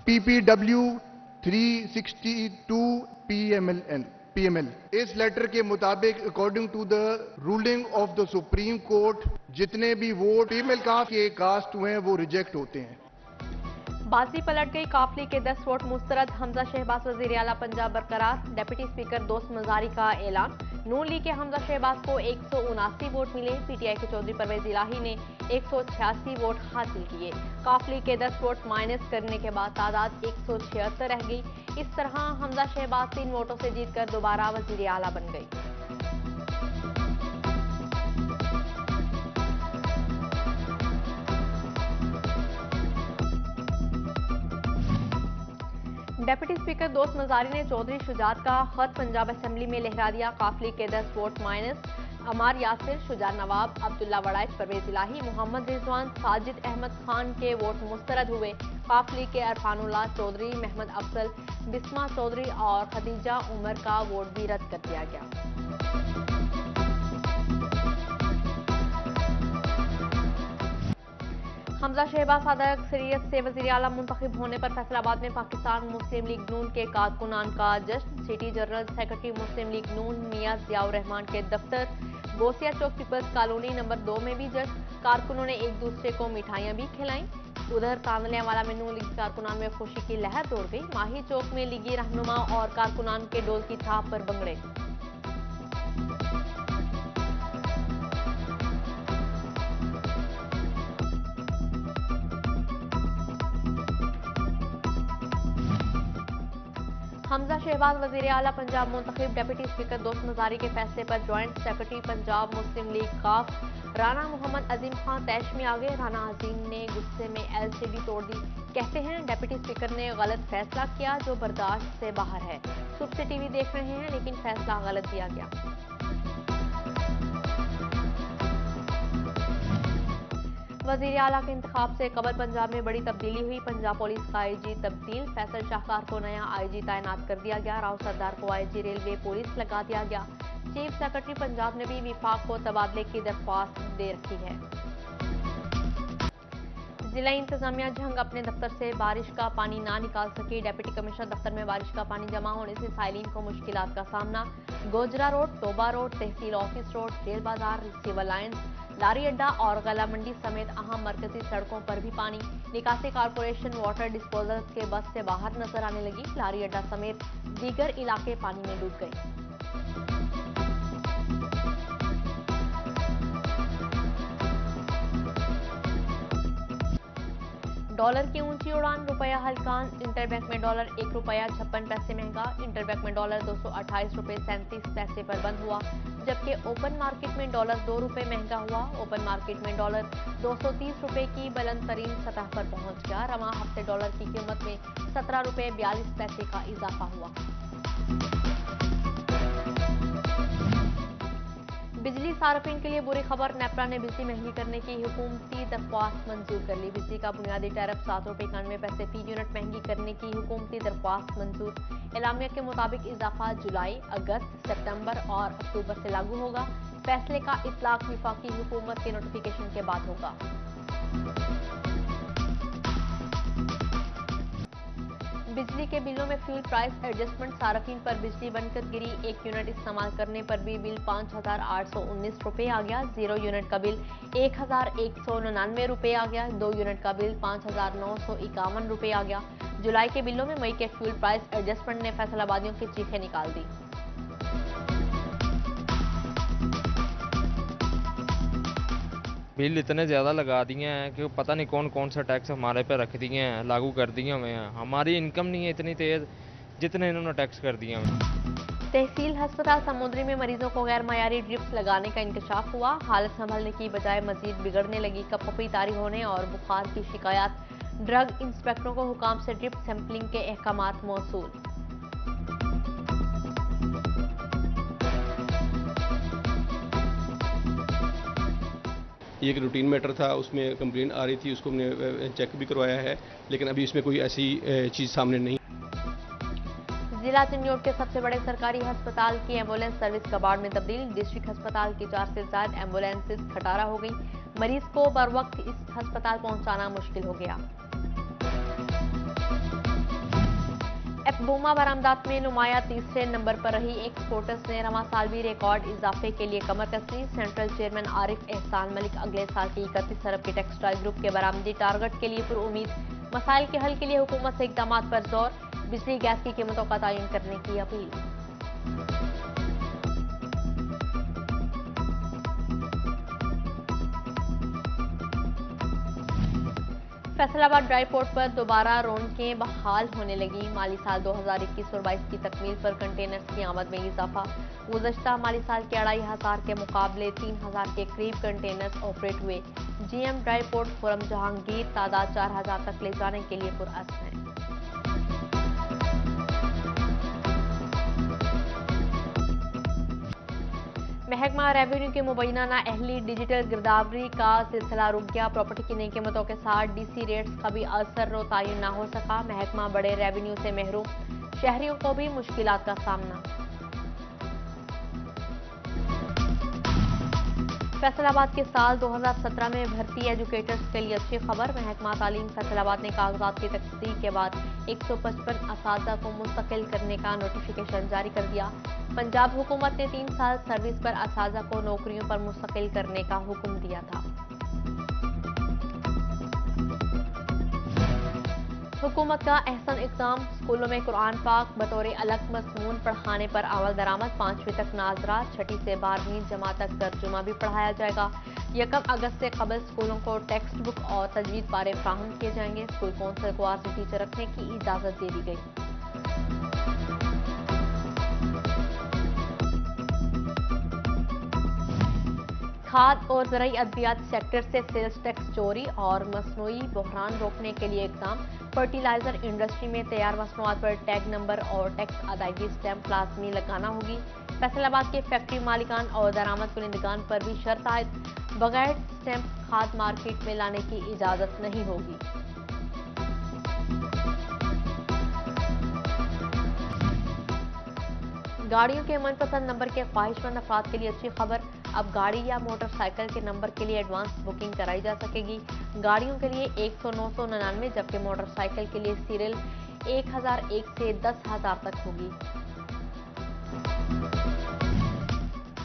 PPW 362 PML। इस letter के मुताबिक according to the ruling of the Supreme Court जितने भी वोट पीएमएल के कास्ट हुए हैं वो रिजेक्ट होते हैं। बाजी पलट गई, काफली के 10 वोट मुस्तरद। हमजा शहबाज वजीर आला पंजाब बरकरार। डिप्टी स्पीकर दोस्त मजारी का ऐलान। नून लीग के हमजा शहबाज को 179 वोट मिले। पीटीआई के चौधरी परवेज इलाही ने 186 वोट हासिल किए। काफली के 10 वोट माइनस करने के बाद तादाद 176 रह गई। इस तरह हमजा शहबाज 3 वोटों से जीतकर दोबारा वजीर आला बन गई। डिप्टी स्पीकर दोस्त मजारी ने चौधरी शुजात का खत पंजाब असेंबली में लहरा दिया। काफली के 10 वोट माइनस। अमार यासिर, शुजा नवाब, अब्दुल्ला वड़ाइच, परवेज इलाही, मोहम्मद रिजवान, साजिद अहमद खान के वोट मुस्तरद हुए। काफली के अरफानुल्लाह चौधरी, महमद अफजल, बिस्मा चौधरी और खदीजा उमर का वोट भी रद्द कर दिया गया। हमजा शहबाज सादा अक्सरियत से वजीर आला मुंतखब होने पर फैसलाबाद में पाकिस्तान मुस्लिम लीग नून के कारकुनान का जश्न। सिटी जनरल सेक्रेटरी मुस्लिम लीग नून मियां जियाउर रहमान के दफ्तर। गोसिया चौक पीपल्स कॉलोनी नंबर 2 में भी जश्न। कारकुनों ने एक दूसरे को मिठाइयां भी खिलाईं। उधर तांदलियावाला में नून लीग कारकुनान में खुशी की लहर दौड़ गई। माही चौक में लीगी रहनुमा और कारकुनान के डोल की थाप पर बंगड़े। हमजा शहबाज वजीर आला पंजाब मुंतखब। डिप्टी स्पीकर दोस्त मजारी के फैसले पर ज्वाइंट सेक्रेटरी पंजाब मुस्लिम लीग काफ राना मोहम्मद अजीम खान तैश में आ गए। राना अजीम ने गुस्से में एलसीडी तोड़ दी। कहते हैं डिप्टी स्पीकर ने गलत फैसला किया जो बर्दाश्त से बाहर है। सुबह से टीवी देख रहे हैं लेकिन फैसला गलत दिया गया। वजीर आला के इंतखाब से कबल पंजाब में बड़ी तब्दीली हुई। पंजाब पुलिस का आईजी तब्दील। फैसल शाहकार को नया आईजी तैनात कर दिया गया। राव सरदार को आईजी रेलवे पुलिस लगा दिया गया। चीफ सेक्रेटरी पंजाब ने भी विफाक को तबादले की दरख्वास्त दे रखी है। जिला इंतजामिया जंग अपने दफ्तर से बारिश का पानी ना निकाल सकी। डिप्टी कमिश्नर दफ्तर में बारिश का पानी जमा होने से साइलिन को मुश्किलात का सामना। गोजरा रोड, तोबा रोड, तहसील ऑफिस रोड, जेल बाजार, सिविल लाइन्स, लारी अड्डा और गला मंडी समेत अहम मरकजी सड़कों पर भी पानी। निकासी कारपोरेशन वाटर डिस्पोजल के बस से बाहर नजर आने लगी। लारी अड्डा समेत दीगर इलाके पानी में डूब गए। डॉलर की ऊंची उड़ान, रुपया हल्कान। इंटरबैंक में डॉलर 1 रुपया 56 पैसे महंगा। इंटरबैंक में डॉलर 228 रुपये 37 पैसे पर बंद हुआ, जबकि ओपन मार्केट में डॉलर 2 रुपये महंगा हुआ। ओपन मार्केट में डॉलर 230 रुपये की बुलंद तरीन सतह पर पहुंच गया। रवां हफ्ते डॉलर की कीमत में 17 रुपये 42 पैसे का इजाफा हुआ। बिजली सार्फिन के लिए बुरी खबर। नेपरा ने बिजली महंगी करने की हुकूमती दरख्वास्त मंजूर कर ली। बिजली का बुनियादी टैरिफ 7 रुपये 91 पैसे फी यूनिट महंगी करने की हुकूमती दरख्वास्त मंजूर। एलामिया के मुताबिक इजाफा जुलाई, अगस्त, सितंबर और अक्टूबर से लागू होगा। फैसले का इतलाक विफाकी हुकूमत के नोटिफिकेशन के बाद होगा। बिजली के बिलों में फ्यूल प्राइस एडजस्टमेंट। सार्फिन पर बिजली बनकर गिरी। 1 यूनिट इस्तेमाल करने पर भी बिल 5,819 रुपये आ गया। 0 यूनिट का बिल 1,199 रुपये आ गया। 2 यूनिट का बिल 5,951 रुपये आ गया। जुलाई के बिलों में मई के फ्यूल प्राइस एडजस्टमेंट ने फैसलाबादियों की चीखें निकाल दी। बिल इतने ज़्यादा लगा दिए हैं कि पता नहीं कौन कौन सा टैक्स हमारे पे रख दिए हैं, लागू कर दिए हुए हैं। हमारी इनकम नहीं है इतनी तेज़ जितने इन्होंने टैक्स कर दिए हैं। तहसील अस्पताल समुद्री में मरीजों को गैर मयारी ड्रिप्स लगाने का इंकशाफ हुआ। हालत संभलने की बजाय मजीद बिगड़ने लगी। कपकपी तारी होने और बुखार की शिकायत। ड्रग इंस्पेक्टरों को हुकाम से ड्रिप सैंपलिंग के अहकामात मौसूल। ये एक रूटीन मैटर था, उसमें कंप्लेंट आ रही थी, उसको हमने चेक भी करवाया है, लेकिन अभी इसमें कोई ऐसी चीज़ सामने नहीं। जिला चिन्योट के सबसे बड़े सरकारी अस्पताल की एम्बुलेंस सर्विस कबाड़ में तब्दील। डिस्ट्रिक्ट अस्पताल की 4 से ज्यादा एम्बुलेंसेज खटारा हो गई। मरीज को बर वक्त इस अस्पताल पहुंचाना मुश्किल हो गया। एफबोमा बरामदात में नुमाया तीसरे नंबर पर रही। एक्सपोर्टर्स ने रवा साल भी रिकॉर्ड इजाफे के लिए कमर कसी। सेंट्रल चेयरमैन आरिफ एहसान मलिक अगले साल की 31 अरब के टेक्सटाइल ग्रुप के बरामदी टारगेट के लिए पुरुम्मीद। मसाइल के हल के लिए हुकूमत से इकदाम पर जोर। बिजली गैस की कीमतों का तयन करने की अपील। फैसलाबाद ड्राई पोर्ट पर दोबारा रौनकें बहाल होने लगी। माली साल 2021 और 22 की तकमील पर कंटेनर्स की आमद में इजाफा। गुज़श्ता माली साल के 2500 के मुकाबले 3000 के करीब कंटेनर्स ऑपरेट हुए। GM dry port Khurram Jahangir तादाद 4000 तक ले जाने के लिए पुरअज़्म है। महकमा रेवेन्यू के मुबैना नाअहली डिजिटल गिरदावरी का सिलसिला रुक गया। प्रॉपर्टी की नई कीमतों के साथ डीसी रेट्स का भी असर व तयन न हो सका। महकमा बड़े रेवेन्यू से महरूम, शहरियों को भी मुश्किलात का सामना। फैसलाबाद के साल 2017 में भर्ती एजुकेटर्स के लिए अच्छी खबर। महकमा तालीम फैसलाबाद ने कागजात की तस्दीक के बाद 155 असातिज़ा को मुस्तकिल करने का नोटिफिकेशन जारी कर दिया। पंजाब हुकूमत ने 3 साल सर्विस पर असातिज़ा को नौकरियों पर मुस्तकिल करने का हुक्म दिया था। हुकूमत का अहसन इक़दाम। स्कूलों में कुरान पाक बतौर अलग मज़मून पढ़ाने पर अमल दरामद। 5वीं तक नाजरा, 6ठी से 12वीं जमात तक तर्जुमा भी पढ़ाया जाएगा। 1 अगस्त से कबल स्कूलों को टेक्स्ट बुक और तजवीज़ पारे फ्राहम किए जाएंगे। स्कूल कौंसिल को आरसी टीचर रखने की इजाज़त दे दी गई। खाद और ज़राई अद्वियात सेक्टर से सेल्स टैक्स चोरी और मसनूई बहरान रोकने के लिए इक़दाम। फर्टिलाइजर इंडस्ट्री में तैयार मसनूआत पर टैग नंबर और टैक्स अदायगी स्टैम्प लाजमी लगाना होगी। फैसलाबाद के फैक्ट्री मालिकान और दरामद कुनिंदगान पर भी शर्त आयद। बगैर स्टैम्प खाद मार्केट में लाने की इजाज़त नहीं होगी। गाड़ियों के मनपसंद नंबर के ख्वाहिशमंद अफराद के लिए अच्छी खबर। अब गाड़ी या मोटरसाइकिल के नंबर के लिए एडवांस बुकिंग कराई जा सकेगी। गाड़ियों के लिए 100-999, जबकि मोटरसाइकिल के लिए सीरियल 1001 से 10,000 तक होगी।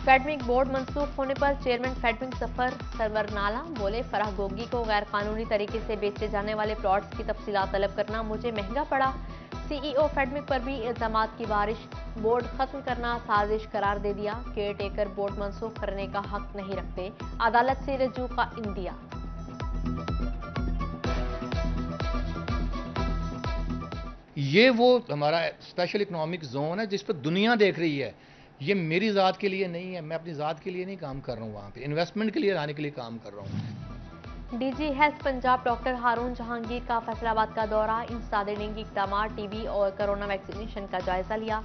फेडमिक बोर्ड मंसूख होने पर चेयरमैन फेडमिक जफर सरवरनाला बोले, फराह गोगी को गैर कानूनी तरीके से बेचे जाने वाले प्लॉट्स की तफसीलात तलब करना मुझे महंगा पड़ा। सीईओ फेडमिक पर भी इल्जामात की बारिश। बोर्ड खत्म करना साजिश करार दे दिया। केयर टेकर बोर्ड मंसूख करने का हक नहीं रखते। अदालत से रजू का इंदिया। ये वो हमारा स्पेशल इकोनॉमिक जोन है जिस पर दुनिया देख रही है। ये मेरी ज़ात के लिए नहीं है, मैं अपनी ज़ात के लिए नहीं काम कर रहा हूँ, वहाँ पे इन्वेस्टमेंट के लिए लाने के लिए काम कर रहा हूँ। डीजी हेल्थ पंजाब डॉक्टर हारून जहांगीर का फैसलाबाद का दौरा। इंसदाद डेंगू इक़दाम, टीबी और कोरोना वैक्सीनेशन का जायजा लिया।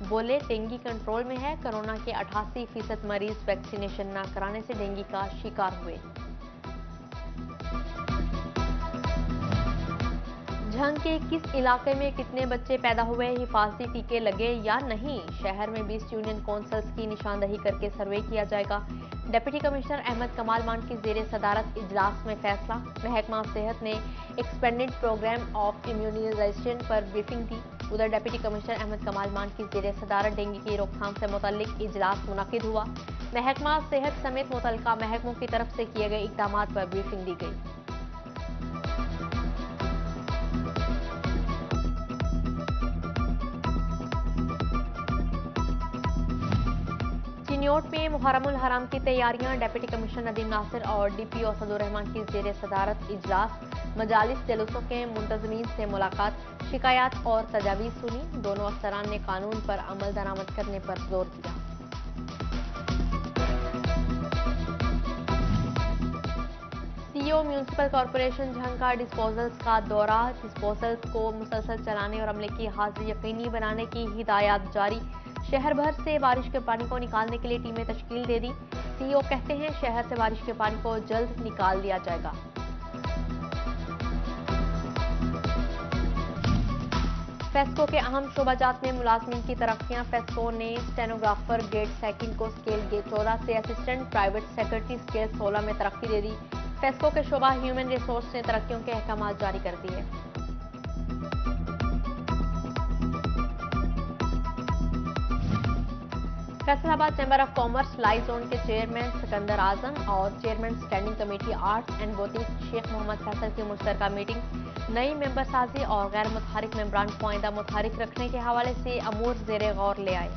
बोले, डेंगू कंट्रोल में है। कोरोना के 88% मरीज वैक्सीनेशन न कराने से डेंगू का शिकार हुए। झंग के किस इलाके में कितने बच्चे पैदा हुए, हिफाजती टीके लगे या नहीं, शहर में 20 यूनियन काउंसिल्स की निशानदही करके सर्वे किया जाएगा। डिप्टी कमिश्नर अहमद कमाल मान की ज़ेरे सदारत इजलास में फैसला। महकमा सेहत ने एक्सपेंडेड प्रोग्राम ऑफ इम्यूनाइजेशन पर ब्रीफिंग दी। उधर डिप्टी कमिश्नर अहमद कमाल मान की ज़ेरे सदारत डेंगू की रोकथाम से मुतल्लिक इजलास मुनक़िद हुआ। महकमा सेहत समेत मुतल्लिका महकमों की तरफ से किए गए इक़दामात पर ब्रीफिंग दी गई। चिन्योट में मुहर्रमुल हराम की तैयारियां। डिप्टी कमिश्नर नदीम नासिर और डीपीओ असदुर रहमान की ज़ेरे सदारत इजलास। मजालिस जलूसों के मुंतज़मीन से मुलाकात, शिकायत और तजावीज़ सुनी। दोनों अफसरान ने कानून पर अमल दरामद करने पर जोर दिया। सीईओ म्यूनिसिपल कॉरपोरेशन झंग का डिस्पोजल्स का दौरा। डिस्पोजल्स को मुसलसल चलाने और अमले की हाजिरी यकीनी बनाने की हिदायत जारी। शहर भर से बारिश के पानी को निकालने के लिए टीमें तश्कील दे दी। सीईओ कहते हैं शहर से बारिश के पानी को जल्द निकाल दिया जाएगा। फेस्को के अहम शोबाजात में मुलाजमीन की तरक्कियां। फेस्को ने स्टेनोग्राफर ग्रेड सेकंड को स्केल ग्रेड 14 से असिस्टेंट प्राइवेट सेक्रेटरी स्केल 16 में तरक्की दे दी। फेस्को के शोबा ह्यूमन रिसोर्स ने तरक्कियों के अहकाम जारी कर दिए। फैसलाबाद चैम्बर ऑफ कॉमर्स लाई जोन के चेयरमैन सिकंदर आजम और chairman standing committee arts and boating Sheikh Mohammad Faisal की मुश्तरका मीटिंग नई मेंबर साजी और गैर मुतहरिक मेंबरान को आइंदा मुतहरिक रखने के हवाले से अमूर ज़ेरे गौर ले आए।